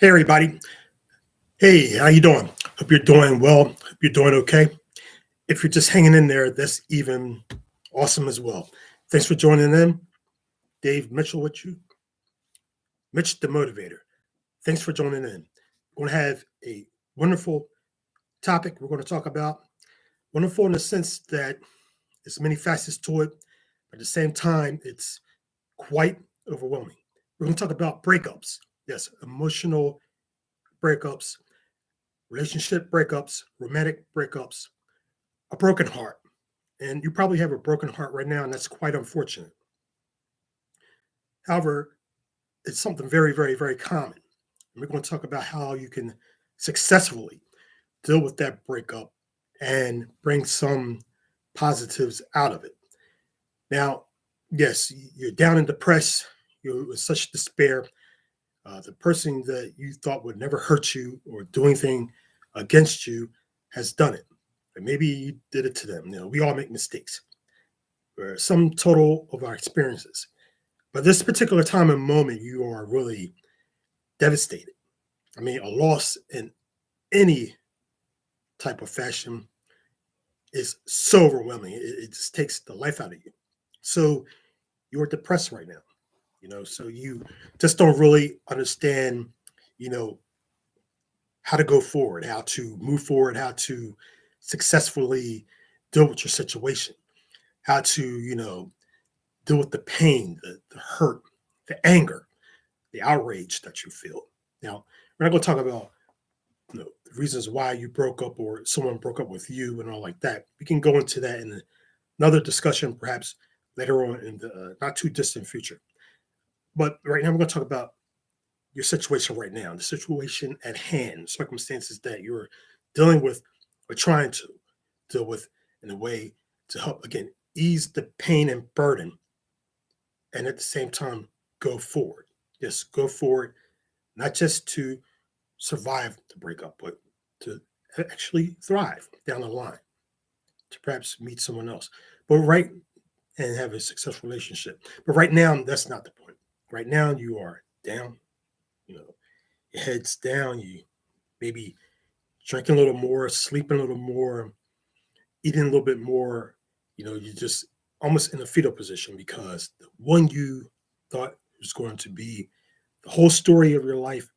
Hey everybody. Hey, how you doing? Hope you're doing well. Hope you're doing okay. If you're just hanging in there, that's even awesome as well. Thanks for joining in. Dave Mitchell with you. Mitch the Motivator. Thanks for joining in. We're going to have a wonderful topic we're going to talk about. Wonderful in the sense that there's many facets to it. But at the same time, it's quite overwhelming. We're going to talk about breakups. Yes, emotional breakups, relationship breakups, romantic breakups, a broken heart. And you probably have a broken heart right now, and that's quite unfortunate. However, it's something very, very, very common. And we're going to talk about how you can successfully deal with that breakup and bring some positives out of it. Now, yes, you're down and depressed, you're in such despair. The person that you thought would never hurt you or do anything against you has done it. And maybe you did it to them. We all make mistakes. Or some total of our experiences. But this particular time and moment, you are really devastated. I mean, a loss in any type of fashion is so overwhelming. It just takes the life out of you. So you're depressed right now, so you just don't really understand, you know, how to go forward, how to move forward, how to successfully deal with your situation, how to, deal with the pain, the hurt, the anger, the outrage that you feel. Now, we're not going to talk about the reasons why you broke up or someone broke up with you and all like that. We can go into that in another discussion, perhaps later on in the not too distant future. But right now, we're going to talk about your situation right now, the situation at hand, circumstances that you're dealing with or trying to deal with in a way to help, again, ease the pain and burden and at the same time go forward. Yes, go forward, not just to survive the breakup, but to actually thrive down the line, to perhaps meet someone else. But right and have a successful relationship. But right now, that's not the point. Right now, you are down, your head's down, you maybe drinking a little more, sleeping a little more, eating a little bit more, you're just almost in a fetal position because the one you thought was going to be the whole story of your life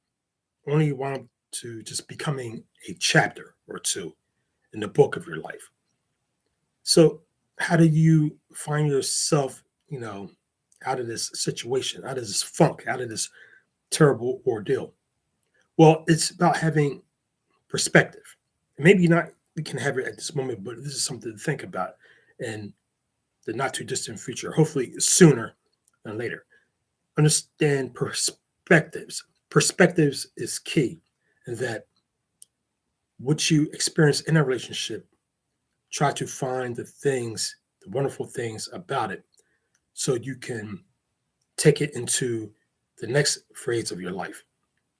only wound to just becoming a chapter or two in the book of your life. So, how do you find yourself, out of this situation, out of this funk, out of this terrible ordeal? Well, it's about having perspective. Maybe not we can have it at this moment, but this is something to think about in the not too distant future, hopefully sooner than later. Understand perspectives. Perspectives is key in that what you experience in a relationship, try to find the things, the wonderful things about it, so you can take it into the next phase of your life,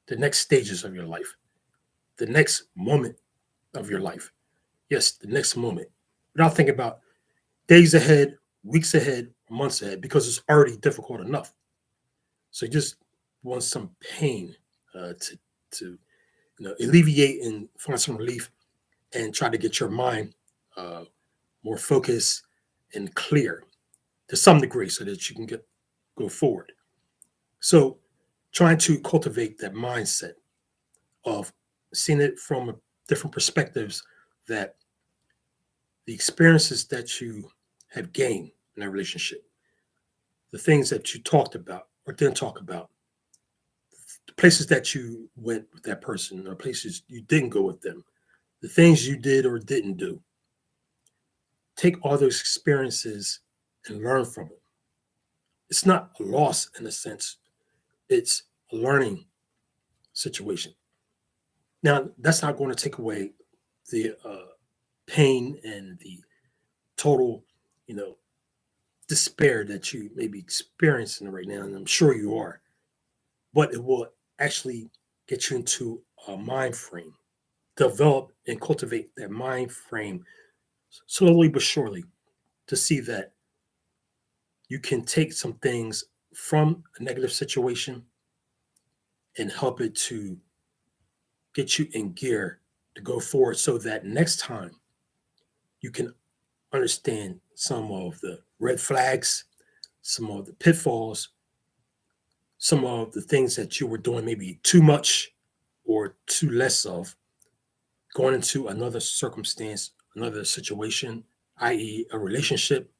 the next stages of your life, the next moment of your life. Yes, the next moment. Without thinking about days ahead, weeks ahead, months ahead, because it's already difficult enough. So you just want some pain to alleviate and find some relief and try to get your mind uh, more focused and clear to some degree so that you can go forward. So trying to cultivate that mindset of seeing it from different perspectives, that the experiences that you have gained in a relationship, the things that you talked about or didn't talk about, the places that you went with that person or places you didn't go with them, the things you did or didn't do. Take all those experiences and learn from it. It's not a loss in a sense, it's a learning situation. Now, that's not going to take away the pain and the total, you know, despair that you may be experiencing right now, and I'm sure you are. But it will actually get you into a mind frame, develop and cultivate that mind frame slowly but surely to see that you can take some things from a negative situation and help it to get you in gear to go forward so that next time you can understand some of the red flags, some of the pitfalls, some of the things that you were doing maybe too much or too less of, going into another circumstance, another situation, i.e., a relationship,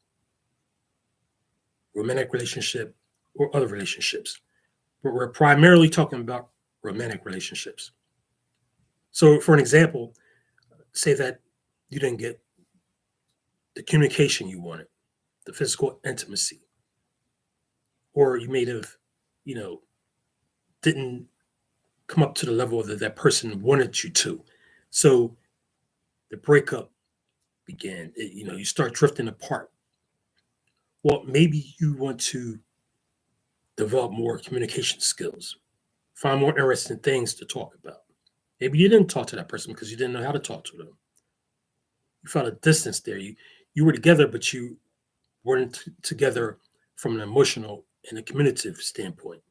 romantic relationship, or other relationships. But we're primarily talking about romantic relationships. So, for an example, say that you didn't get the communication you wanted, the physical intimacy, or you may have, you know, didn't come up to the level that that person wanted you to. So the breakup began. You start drifting apart. Well, maybe you want to develop more communication skills, find more interesting things to talk about. Maybe you didn't talk to that person because you didn't know how to talk to them. You felt a distance there. You were together, but you weren't together from an emotional and a communicative standpoint.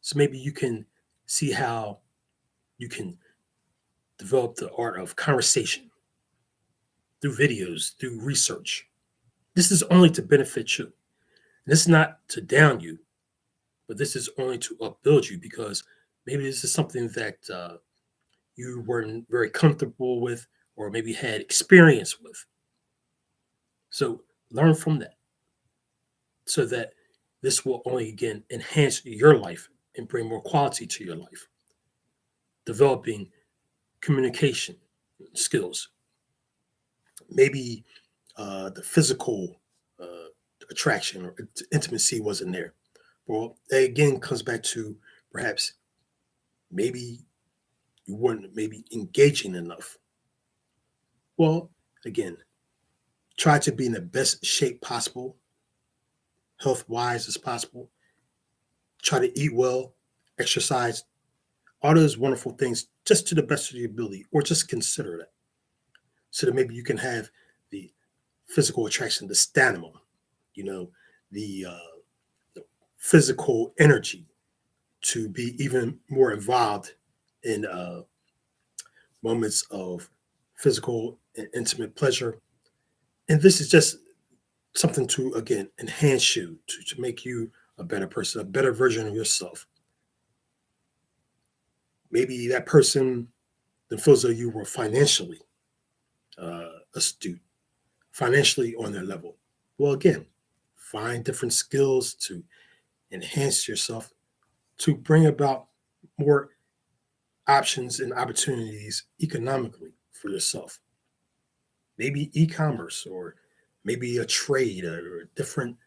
So maybe you can see how you can develop the art of conversation through videos, through research. This is only to benefit you. And this is not to down you, but this is only to upbuild you because maybe this is something that you weren't very comfortable with or maybe had experience with. So learn from that so that this will only again enhance your life and bring more quality to your life. Developing communication skills, maybe the physical uh, attraction or intimacy wasn't there. Well, that again comes back to perhaps maybe you weren't maybe engaging enough. Well, again, try to be in the best shape possible, health wise as possible. Try to eat well, exercise, all those wonderful things just to the best of your ability, or just consider that so that maybe you can have the physical attraction, the stamina, you know, the physical energy to be even more involved in moments of physical and intimate pleasure. And this is just something to, again, enhance you, to make you a better person, a better version of yourself. Maybe that person that feels that you were financially astute, financially on their level. Well, again, find different skills to enhance yourself, to bring about more options and opportunities economically for yourself. Maybe e-commerce or maybe a trade or a different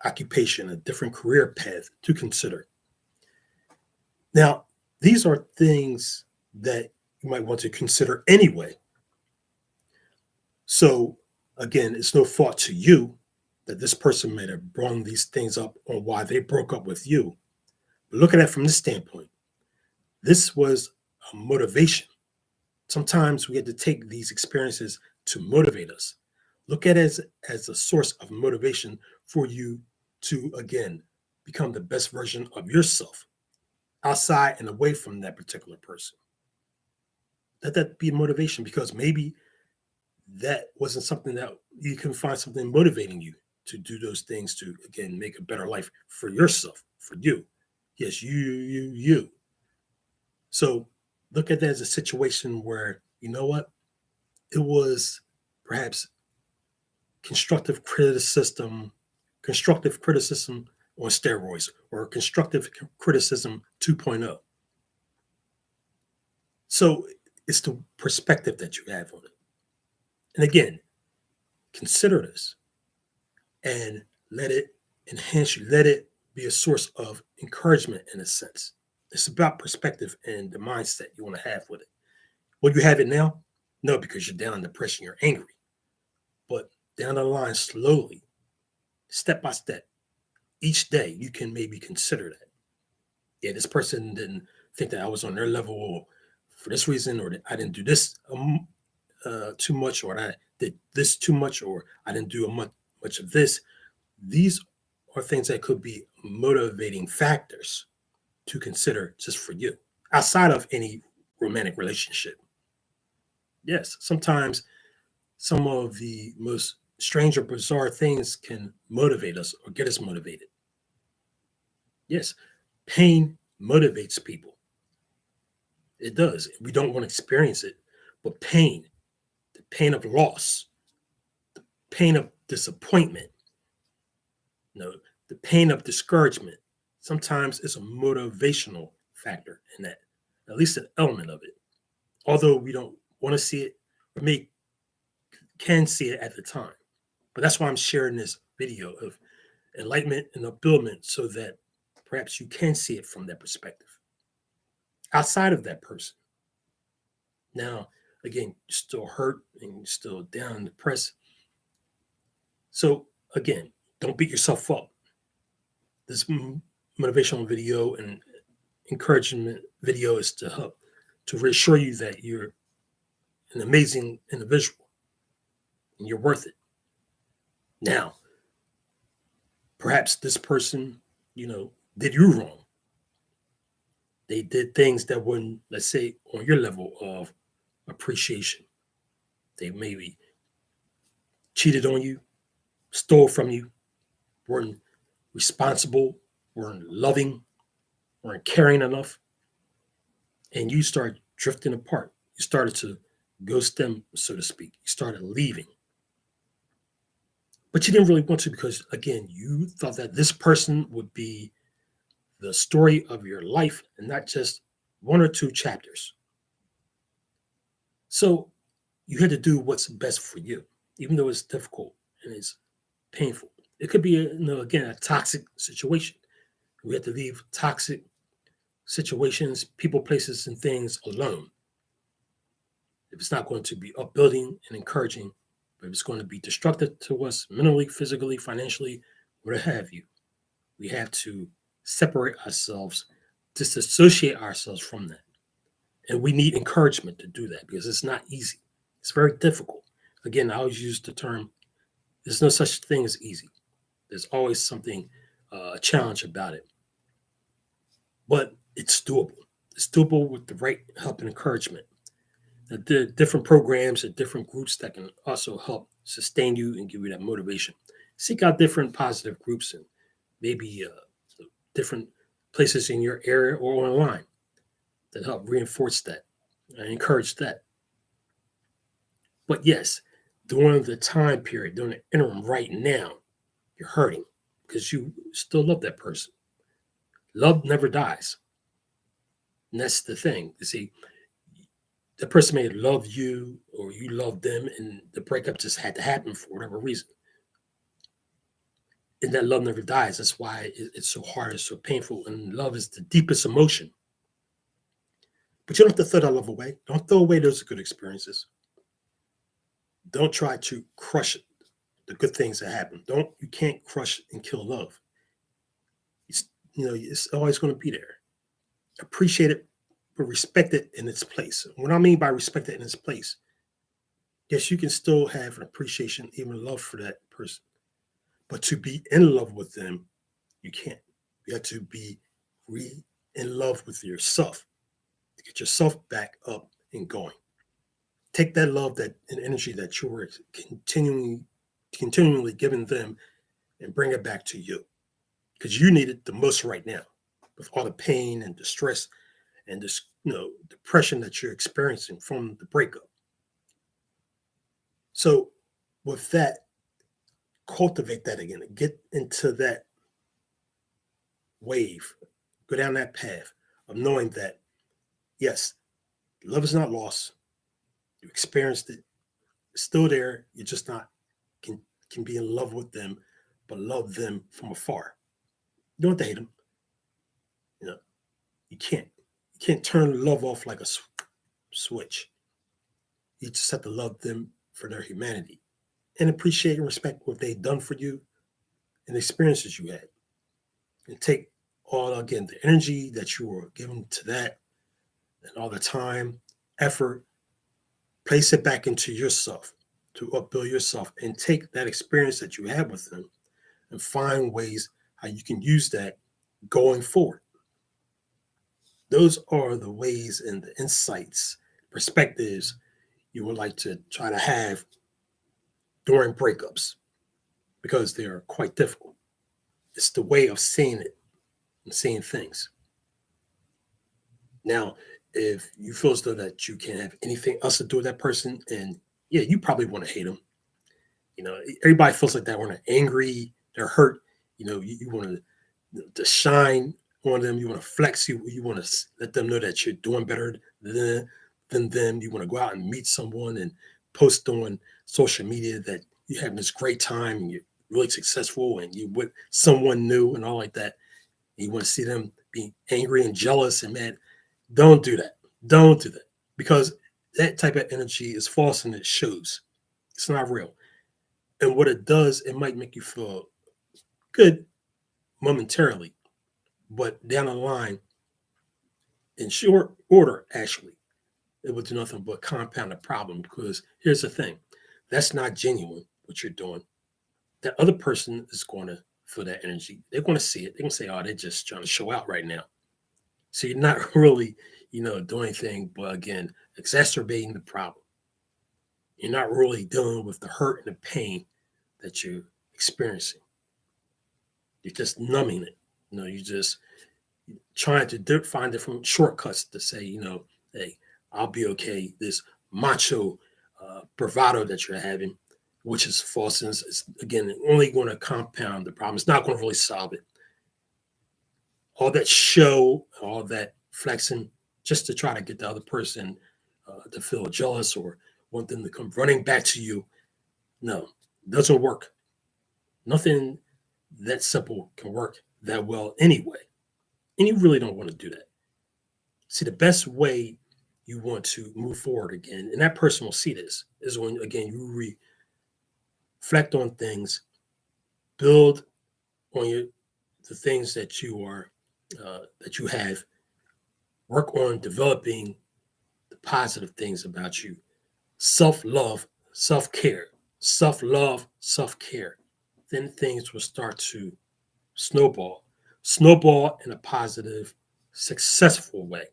occupation, a different career path to consider. Now, these are things that you might want to consider anyway. So, again, it's no fault to you that this person may have brought these things up on why they broke up with you. But look at it from this standpoint. This was a motivation. Sometimes we have to take these experiences to motivate us. Look at it as a source of motivation for you to, again, become the best version of yourself outside and away from that particular person. Let that be motivation because maybe that wasn't something that you can find something motivating you to do those things to, again, make a better life for yourself, for you. Yes, you. So look at that as a situation where, you know what? It was perhaps constructive criticism on steroids, or constructive criticism 2.0. So it's the perspective that you have on it. And again, consider this and let it enhance you. Let it be a source of encouragement in a sense. It's about perspective and the mindset you want to have with it. Will you have it now? No, because you're down in depression, you're angry. But down the line, slowly, step by step, each day, you can maybe consider that. Yeah, this person didn't think that I was on their level for this reason, or that I didn't do this too much, or I did this too much, or I didn't do much of this. These are things that could be motivating factors to consider just for you, outside of any romantic relationship. Yes, sometimes some of the most strange or bizarre things can motivate us or get us motivated. Yes, pain motivates people. It does. We don't want to experience it, but pain, the pain of loss, pain of disappointment, you know, the pain of discouragement, sometimes is a motivational factor in that, at least an element of it. Although we don't want to see it, or may can see it at the time. But that's why I'm sharing this video of enlightenment and upliftment so that perhaps you can see it from that perspective outside of that person. Now, again, you're still hurt and you're still down and depressed. So, again, don't beat yourself up. This motivational video and encouragement video is to help to reassure you that you're an amazing individual and you're worth it. Now, perhaps this person, did you wrong. They did things that weren't, let's say, on your level of appreciation. They maybe cheated on you, stole from you, weren't responsible, weren't loving, weren't caring enough. And you started drifting apart. You started to ghost them, so to speak. You started leaving. But you didn't really want to because, again, you thought that this person would be the story of your life and not just one or two chapters. So you had to do what's best for you, even though it's difficult and it's painful. It could be, again, a toxic situation. We have to leave toxic situations, people, places, and things alone. If it's not going to be upbuilding and encouraging, but if it's going to be destructive to us mentally, physically, financially, what have you, we have to separate ourselves, disassociate ourselves from that. And we need encouragement to do that because it's not easy. It's very difficult. Again, I always use the term, there's no such thing as easy. There's always something, a challenge about it. But it's doable. It's doable with the right help and encouragement. The different programs and different groups that can also help sustain you and give you that motivation. Seek out different positive groups and maybe different places in your area or online that help reinforce that and encourage that. But yes, during the time period, during the interim right now, you're hurting because you still love that person. Love never dies. And that's the thing. You see, the person may love you or you love them, and the breakup just had to happen for whatever reason. And that love never dies. That's why it's so hard, it's so painful. And love is the deepest emotion. But you don't have to throw that love away. Don't throw away those good experiences. Don't try to crush it, the good things that happen. You can't crush and kill love. It's always going to be there. Appreciate it, but respect it in its place. What I mean by respect it in its place, yes, you can still have an appreciation, even love for that person. But to be in love with them, you can't. You have to be in love with yourself to get yourself back up and going. Take that love, that and energy that you were continually giving them, and bring it back to you, because you need it the most right now, with all the pain and distress and this, depression that you're experiencing from the breakup. So, with that, cultivate that again. Get into that wave. Go down that path of knowing that, yes, love is not lost. You experienced it. It's still there. You're just not can be in love with them, but love them from afar. You don't have to hate them. You can't. You can't turn love off like a switch. You just have to love them for their humanity and appreciate and respect what they've done for you and the experiences you had. And take all, again, the energy that you were given to that and all the time, effort, place it back into yourself to upbuild yourself and take that experience that you had with them and find ways how you can use that going forward. Those are the ways and the insights, perspectives you would like to try to have during breakups because they are quite difficult. It's the way of seeing it and seeing things. Now, if you feel as though that you can't have anything else to do with that person, and yeah, you probably want to hate them. Everybody feels like that when they're angry, they're hurt. You want to shine on them. You want to flex. You want to let them know that you're doing better than them. You want to go out and meet someone and post on social media that you're having this great time and you're really successful and you with someone new and all like that. And you want to see them being angry and jealous and mad. Don't do that. Don't do that because that type of energy is false and it shows. It's not real. And what it does, it might make you feel good momentarily, but down the line, in short order, actually, it will do nothing but compound the problem because here's the thing. That's not genuine, what you're doing. That other person is going to feel that energy. They're going to see it. They're going to say, oh, they're just trying to show out right now. So you're not really, doing anything but, again, exacerbating the problem. You're not really dealing with the hurt and the pain that you're experiencing. You're just numbing it. You're just trying to find different shortcuts to say, hey, I'll be okay. This macho bravado that you're having, which is false, and it's again only going to compound the problem. It's not going to really solve it. All that show, all that flexing, just to try to get the other person to feel jealous or want them to come running back to you. No, it doesn't work. Nothing that simple can work that well anyway. And you really don't want to do that. See, the best way you want to move forward again, and that person will see this, is when, again, you reflect on things, build on the things that you are, that you have, work on developing the positive things about you, self-love, self-care, self-love, self-care. Then things will start to snowball in a positive, successful way.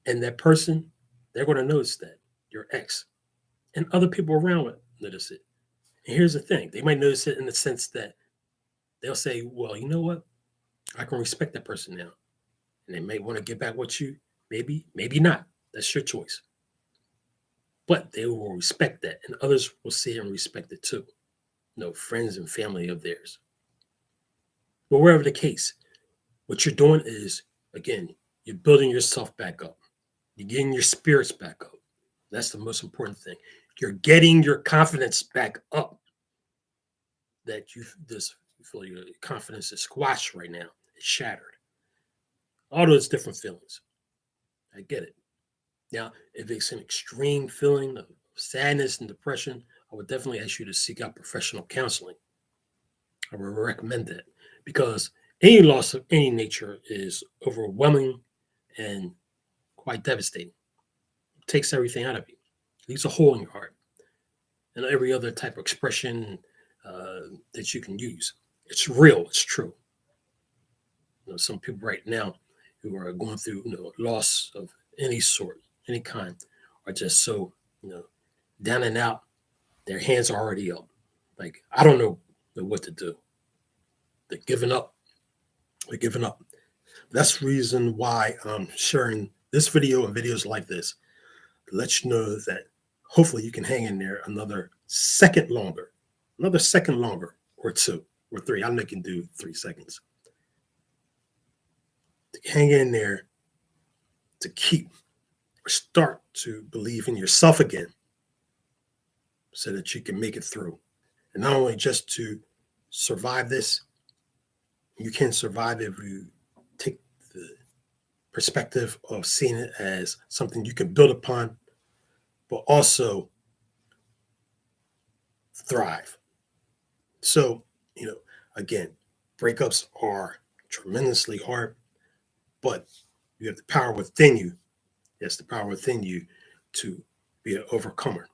And that person, they're going to notice that, your ex, and other people around will notice it. And here's the thing, they might notice it in the sense that they'll say, well, you know what? I can respect that person now. And they may want to get back with you, maybe not. That's your choice. But they will respect that, and others will see it and respect it too. Friends and family of theirs. But wherever the case, what you're doing is, again, you're building yourself back up. You're getting your spirits back up. That's the most important thing. You're getting your confidence back up. That you feel your confidence is squashed right now. It's shattered. All those different feelings. I get it. Now, if it's an extreme feeling of sadness and depression, I would definitely ask you to seek out professional counseling. I would recommend that because any loss of any nature is overwhelming and quite devastating. It takes everything out of you. It leaves a hole in your heart and every other type of expression that you can use. It's real. It's true. Some people right now who are going through loss of any sort, any kind, are just so down and out. Their hands are already up. Like, I don't know what to do. They're giving up. They're giving up. That's the reason why I'm sharing this video and videos like this to let you know that hopefully you can hang in there another second longer, or 2 or 3. I know you can do 3 seconds. To hang in there, to keep or start to believe in yourself again so that you can make it through. And not only just to survive this, you can survive if you take the perspective of seeing it as something you can build upon, but also thrive. So, again, breakups are tremendously hard, but you have the power within you. Yes, the power within you to be an overcomer.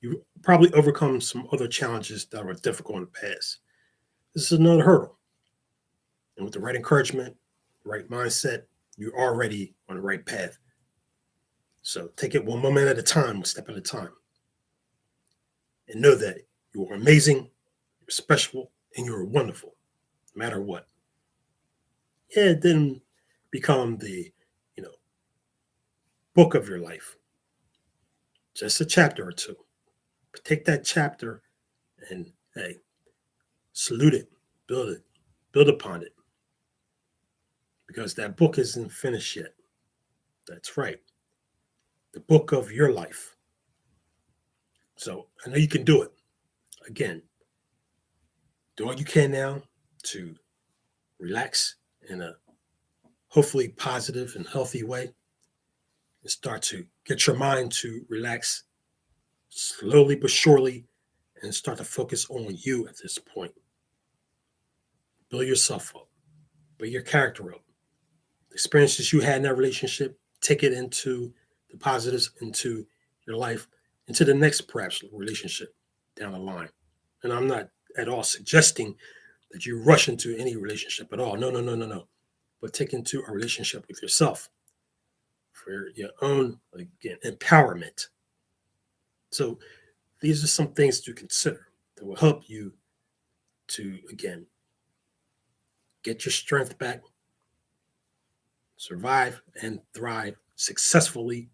You probably overcome some other challenges that were difficult in the past. This is another hurdle. And with the right encouragement, the right mindset, You're already on the right path. So take it one moment at a time, one step at a time. And know that you are amazing, you're special, and you're wonderful, no matter what. Yeah, it didn't become the, you know, book of your life. Just a chapter or two. But take that chapter and hey, salute it, build upon it. Because that book isn't finished yet. That's right. The book of your life. So I know you can do it. Again, do all you can now to relax in a hopefully positive and healthy way and start to get your mind to relax slowly but surely and start to focus on you at this point. Build yourself up, build your character up. The experiences you had in that relationship, take it into the positives, into your life, into the next perhaps relationship down the line. And I'm not at all suggesting that you rush into any relationship at all. No, no, no, no, no. But take into a relationship with yourself for your own, again, empowerment. So these are some things to consider that will help you to, again, get your strength back, survive and thrive successfully,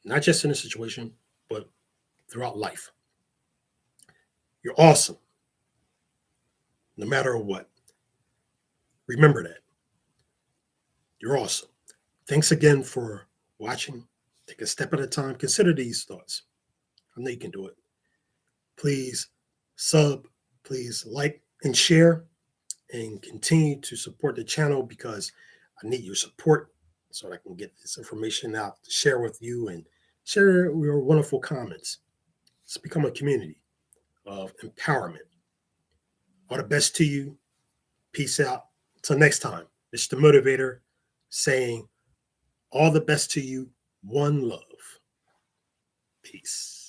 not just in a situation, but throughout life. You're awesome, no matter what. Remember that. You're awesome. Thanks again for watching. Take a step at a time. Consider these thoughts. I know you can do it. Please sub, please like and share, and continue to support the channel because I need your support so that I can get this information out to share with you and share your wonderful comments. Let's become a community of empowerment. All the best to you. Peace out. Until next time, it's the motivator saying all the best to you. One love. Peace.